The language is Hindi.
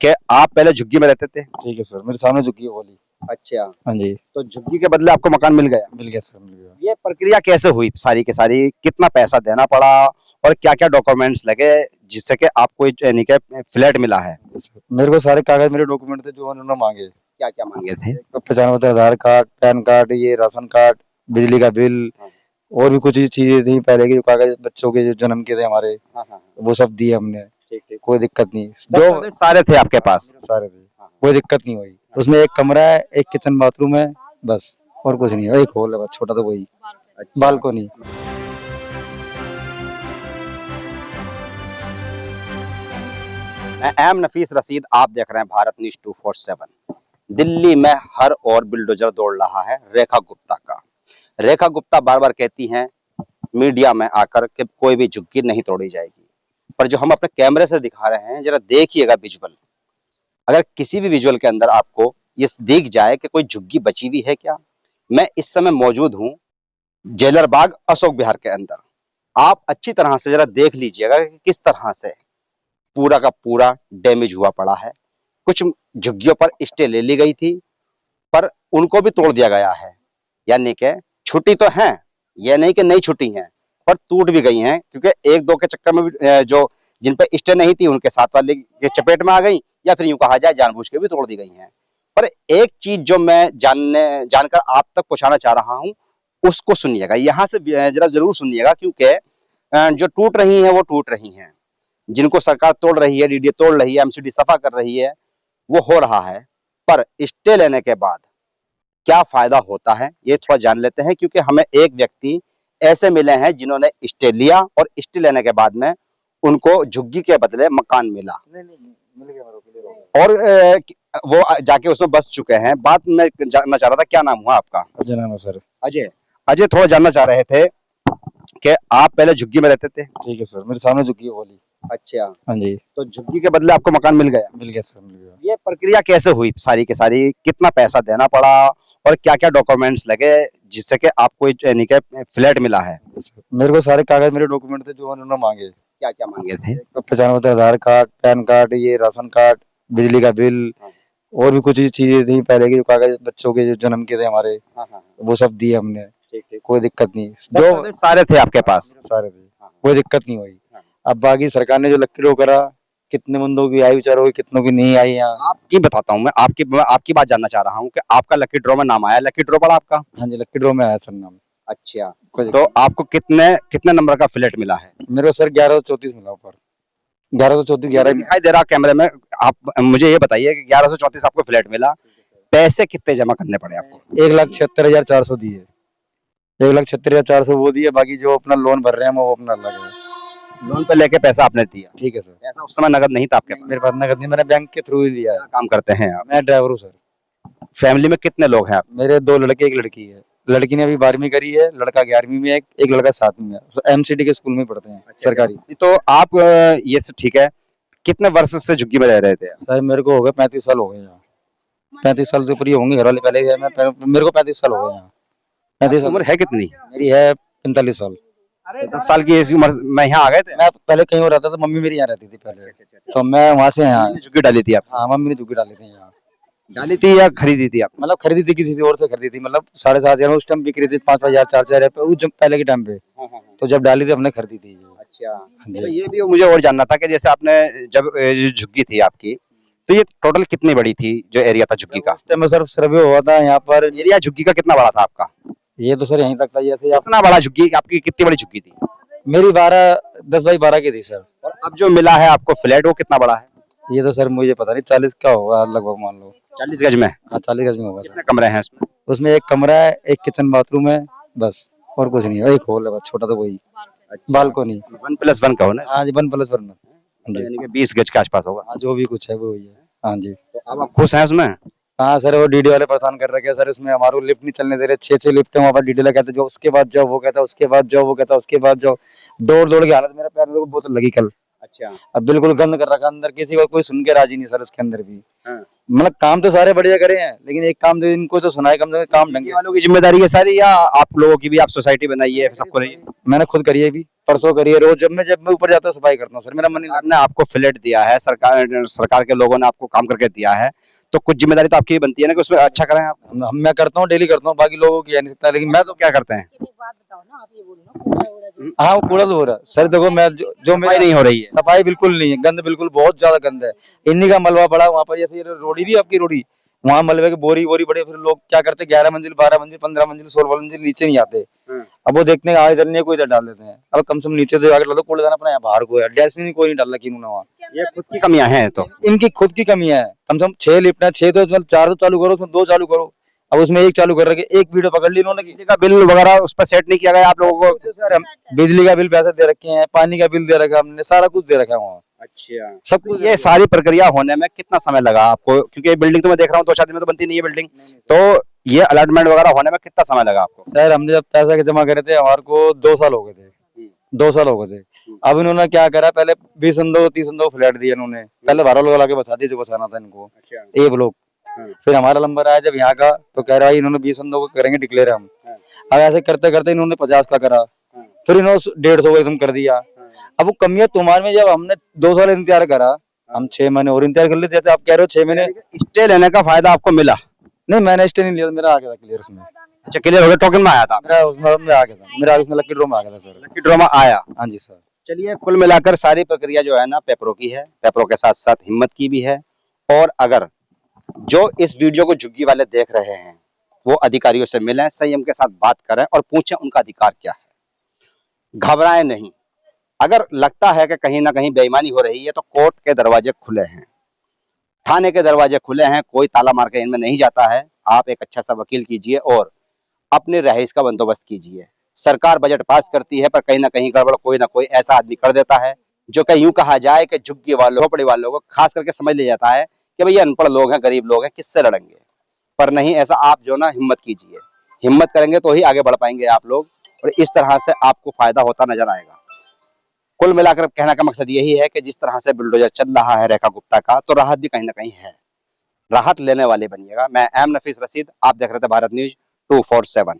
कि आप पहले झुग्गी में रहते थे। ठीक है सर, मेरे सामने झुग्गी है वाली। अच्छा, हाँ जी, तो झुग्गी के बदले आपको मकान मिल गया। मिल गया सर, मिल गया। ये प्रक्रिया कैसे हुई सारी की सारी, कितना पैसा देना पड़ा और क्या क्या डॉक्यूमेंट्स लगे जिससे कि आपको यानी कि फ्लैट मिला है। मेरे को सारे कागज, मेरे डॉक्यूमेंट थे जो उन्होंने मांगे। क्या क्या मांगे थे। एक तो पहचान पत्र, आधार कार्ड, पैन कार्ड, ये राशन कार्ड, बिजली का बिल, हाँ। और भी कुछ चीजें थी पहले के जो कागज, बच्चों के जो जन्म के थे हमारे, हाँ, हाँ, वो सब दिए हमने। ठीक ठीक। कोई दिक्कत नहीं, जो दस्तावेज सारे थे आपके पास। सारे थे, कोई दिक्कत नहीं हुई। उसमें एक कमरा है, एक किचन बाथरूम है, बस और कुछ नहीं है। एक हॉल है बस छोटा, तो वही अच्छा। बालकोनी। मैं एम नफीस रशीद, आप देख रहे हैं भारत न्यूज 247। दिल्ली में हर ओर बिल्डोजर दौड़ रहा है रेखा गुप्ता का। रेखा गुप्ता बार बार कहती हैं मीडिया में आकर कि कोई भी झुग्गी नहीं तोड़ी जाएगी, पर जो हम अपने कैमरे से दिखा रहे हैं जरा देखिएगा विजुअल। अगर किसी भी विजुअल के अंदर आपको ये दिख जाए कि कोई झुग्गी बची हुई है क्या। मैं इस समय मौजूद हूँ जेलर बाग अशोक विहार के अंदर। आप अच्छी तरह से जरा देख लीजिएगा कि किस तरह से पूरा का पूरा डैमेज हुआ पड़ा है। कुछ झुग्गियों पर स्टे ले ली गई थी, पर उनको भी तोड़ दिया गया है। यानी कि छुट्टी तो है, ये नहीं कि नहीं छुट्टी हैं, पर टूट भी गई हैं, क्योंकि एक दो के चक्कर में भी जो जिन पे स्टे नहीं थी उनके साथ वाले के चपेट में आ गई, या फिर यूं कहा जाए जानबूझ के भी तोड़ दी गई हैं। पर एक चीज जो मैं जानकर आप तक पहुंचाना चाह रहा हूं, उसको सुनिएगा, यहाँ से जरा जरूर सुनिएगा, क्योंकि जो टूट रही हैं वो टूट रही हैं, जिनको सरकार तोड़ रही है, डीडीए तोड़ रही है, एमसीडी सफा कर रही है, वो हो रहा है। पर स्टे लेने के बाद क्या फायदा होता है ये थोड़ा जान लेते हैं, क्योंकि हमें एक व्यक्ति ऐसे मिले हैं जिन्होंने स्टे लिया और स्टे लेने के बाद में उनको झुग्गी के बदले मकान मिला और वो जाके उसमें बस चुके हैं। बात मैं जानना चाह रहा था, क्या नाम हुआ आपका। अजय नाम है सर। अजय। अजय, थोड़ा जानना चाह रहे थे कि आप पहले झुग्गी में रहते थे। ठीक है सर, मेरे सामने झुग्गी है वाली। अच्छा, हाँ जी, तो झुग्गी के बदले आपको मकान मिल गया। मिल गया सर, मिल गया। ये प्रक्रिया कैसे हुई सारी की सारी, कितना पैसा देना पड़ा और क्या क्या डॉक्यूमेंट्स लगे जिससे कि आपको यानी कि फ्लैट मिला है। मेरे को सारे कागज, मेरे डॉक्यूमेंट थे जो उन्होंने मांगे। क्या क्या मांगे थे। एक तो पहचान पत्र, आधार कार्ड, पैन कार्ड, ये राशन कार्ड, बिजली का बिल, हाँ। और भी कुछ चीजें थी पहले के जो कागज, बच्चों के जो जन्म के थे हमारे, हाँ, हाँ, वो सब दिए हमने। ठीक ठीक। कोई दिक्कत नहीं, जो दस्तावेज सारे थे आपके पास। सारे थे, हाँ। कोई दिक्कत नहीं हुई। हाँ। अब बाकी सरकार ने जो लकी ड्रॉ करा, कितने बंदों की आई विचारों की, कितनों की नहीं आई यहाँ। आपकी बताता हूँ, मैं आपकी बात जानना चाह रहा हूँ कि आपका लकी ड्रॉ में नाम आया, लकी ड्रॉ पड़ा आपका। हाँ जी, लकी ड्रॉ में आया सर नाम। अच्छा, कोई तो आपको कितने कितने नंबर का फ्लैट मिला है। मेरे को सर 1134 मिला ऊपर, 1134, 11 दिखाई दे रहा कैमरे में। आप मुझे ये बताइए कि 1134 आपको फ्लैट मिला, पैसे कितने जमा करने पड़े आपको। 1,76,400 दिए। 1,76,400 वो दिए, बाकी जो अपना लोन भर रहे हैं वो अपना अलग है। लोन पे लेके पैसा आपने दिया। ठीक है सर। पैसा उस समय नगद नहीं था आपके पास। मेरे पास नगद नहीं, मैंने बैंक के थ्रू ही लिया है। क्या काम करते हैं आप। मैं ड्राइवर हूँ सर। फैमिली में कितने लोग हैं आप। मेरे 2 लड़के, 1 लड़की है। लड़की ने अभी 12वीं करी है, लड़का 11वीं में है, एक लड़का 7वीं में है। एमसीडी के स्कूल में पढ़ते हैं। अच्छा, सरकारी। तो आप ये सब ठीक है, कितने वर्ष से झुग्गी में रह रहे थे। सर मेरे को हो गए 35 साल हो गए यहाँ। 35 साल से ऊपर ही होंगे, घर वाले पहले ही है। मेरे को 35 साल हो गए यहाँ। 35 उम्र है कितनी। मेरी है 45 साल। 10 साल की ऐसी उम्र में यहाँ आ गए थे। मैं पहले कहीं और रहता था, मम्मी मेरी यहाँ रहती थी पहले, तो मैं वहाँ से यहाँ। झुग्गी डाली थी आप। हाँ, मम्मी ने झुग्गी डाली थी यहाँ। डाली थी या खरीदी थी आप। मतलब खरीदी थी, किसी से और से खरीदी थी। मतलब 7,500 उस टाइम बिक रही थी, 5,000, 4,000 पहले के टाइम पे। तो जब डाली थी हमने खरीदी थी। अच्छा, जी। तो ये भी मुझे और जानना था कि जैसे आपने जब ये झुग्गी थी आपकी, तो ये टोटल कितनी बड़ी थी जो एरिया था झुग्गी का। उस टाइम में सर सर्वे हुआ था यहाँ पर। एरिया झुग्गी का कितना बड़ा था आपका। ये तो सर यहीं तक था, जैसे आप। कितना बड़ा झुग्गी आपकी, कितनी बड़ी झुग्गी थी। मेरी 10 बाई 12 की थी सर। और अब जो मिला है आपको फ्लैट, वो कितना बड़ा है। ये तो सर मुझे पता नहीं, 40 का होगा लगभग, मान लो 40 गज में। हाँ, 40 गज में होगा सर। कितने कमरे हैं इसमें। उसमें एक कमरा है, एक किचन बाथरूम है, बस और कुछ नहीं है। एक हॉल है बस छोटा, तो वही बालकोनी। 1+1 का हो ना। हाँ जी, 1+1 में। तो यानी कि 20 गज के आसपास होगा। हाँ, जो भी कुछ है वो वही है। हाँ जी। तो अब आप खुश हैं उसमें। हाँ सर, वो डीडी वाले परेशान कर रखे हैं सर। उसमें हमारे को लिफ्ट नहीं चलने दे रहे। 6 लिफ्ट है वहाँ पर। डीडी वाला कहते जो उसके बाद जाओ, वो कहता उसके बाद जाओ, वो कहता उसके बाद जाओ। दौड़ दौड़ के हालत, मेरा पैर में बोतल लगी कल। अच्छा। अब बिल्कुल गंद कर रखा अंदर, किसी को कोई सुन के राजी नहीं सर उसके अंदर भी। हाँ। मतलब काम तो सारे बढ़िया करे हैं, लेकिन एक काम तो इनको तो सुनाए कम से कम काम ढंग के। वालों की जिम्मेदारी है सारी, या आप लोगों की भी? आप सोसाइटी बनाई है, सबको रही है? मैंने खुद करी है, भी परसों करी है। रोज जब मैं ऊपर जाता हूँ सफाई करता हूँ सर, मेरा मन नहीं सरकार लगता। ने आपको फ्लैट दिया है, सरकार के लोगों ने आपको काम करके दिया है, तो कुछ जिम्मेदारी तो आपकी भी बनती है ना कि उसमें अच्छा करें आप। मैं करता हूँ, डेली करता हूँ, बाकी लोगों की कह नहीं सकता, लेकिन मैं तो क्या करते हैं? एक बात बताओ ना, आप ये बोलो ना, कूड़ा वूड़ा जो हाँ वो कूड़ा तो हो रहा है सर। देखो मैं जो सफाई मेरा नहीं हो रही है। सफाई बिल्कुल नहीं है, गंद बिल्कुल बहुत ज्यादा गंद है। इन्हीं का मलबा पड़ा वहां पर, जैसे ये रोड़ी थी आपकी रोड़ी, वहां मलबे के बोरी बोरी बड़े, फिर लोग क्या करते 11 मंजिल 12 मंजिल 15 मंजिल 16 मंजिल नीचे नहीं आते। अब वो देखते हैं इधर नहीं है, कोई इधर डाल देते हैं। अब कम से कम नीचे से आगे डालो कूड़ेदान अपना, यहाँ बाहर को है, डस्टबिन कोई नहीं डाल रखी इन्होंने वहाँ। इसके अंदर ये अभी खुद की कोई कमियां हैं तो। इनकी खुद की कमियां है। कम से कम 6 लिफ्ट है, 6 तो मतलब 4 तो चालू करो, उसमें 2 चालू करो। अब उसमें एक चालू कर रखे, एक वीडियो पकड़ ली इन्होंने की। बिजली का बिल वगैरह उस पर सेट नहीं किया गया आप लोगों को? सर हम बिजली का बिल पैसे दे रखे हैं, पानी का बिल दे रखा है हमने, सारा कुछ दे रखा है वहाँ, अच्छा, सब कुछ। ये सारी प्रक्रिया होने में कितना समय लगा आपको? क्योंकि ये बिल्डिंग तो मैं देख रहा हूँ 2-4 दिन में तो बनती नहीं है बिल्डिंग, तो ये अलॉटमेंट वगैरह होने में कितना समय लगा आपको? सर हमने जब पैसा जमा करे थे, हमारे को 2 साल हो गए थे। 2 साल हो गए थे। अब इन्होंने क्या करा, पहले 20 बंदों 30 बंदों को फ्लैट दिया इन्होंने। पहले 12 लोग लाके बसा दिए जो बसाना था इनको, अच्छा, एक लोग। फिर हमारा नंबर आया जब यहाँ का, तो कह रहा है इन्होंने 20 बंदों को करेंगे डिक्लेयर हम। अब ऐसे करते करते इन्होंने 50 का करा, फिर इन्होंने 150 को एकदम कर दिया। अब वो कमियां तुम्हारे में, जब हमने 2 साल इंतजार करा, हम 6 महीने और इंतजार कर लेते थे। आप कह रहे हो 6 महीने? स्टे लेने का फायदा आपको मिला? नहीं मैंने स्टे नहीं लिया, मेरा आ गया था क्लियर उसमें। अच्छा, क्लियर हो गया, टोकन में आया था? मेरा उसमें आ गया था, मेरा उसमें लकी ड्रॉ में आ गया था सर। लकी ड्रॉ में आया? हाँ जी सर। चलिए, कुल मिलाकर सारी प्रक्रिया जो है ना पेपरों की है, पेपरों के साथ साथ हिम्मत की भी है। और अगर जो इस वीडियो को झुग्गी वाले देख रहे हैं वो अधिकारियों से मिलें, संयम के साथ बात करें और पूछें उनका अधिकार क्या है। घबराएं नहीं। अगर लगता है कि कहीं ना कहीं बेईमानी हो रही है तो कोर्ट के दरवाजे खुले हैं, थाने के दरवाजे खुले हैं, कोई ताला मार के इनमें नहीं जाता है। आप एक अच्छा सा वकील कीजिए और अपने रहाइश का बंदोबस्त कीजिए। सरकार बजट पास करती है पर कहीं ना कहीं गड़बड़ कोई ना कोई ऐसा आदमी कर देता है जो कि यूं कहा जाए कि झुग्गी वालों झोपड़ी वालों को खास करके समझ लिया जाता है कि भैया अनपढ़ लोग हैं, गरीब लोग हैं, किससे लड़ेंगे। पर नहीं, ऐसा आप जो ना हिम्मत कीजिए। हिम्मत करेंगे तो ही आगे बढ़ पाएंगे आप लोग, और इस तरह से आपको फायदा होता नजर आएगा। कुल मिलाकर कहने का मकसद यही है कि जिस तरह से बुलडोजर चल रहा है रेखा गुप्ता का, तो राहत भी कहीं ना कहीं है। राहत लेने वाले बनिएगा। मैं एम नफीस रशीद, आप देख रहे थे भारत न्यूज 247।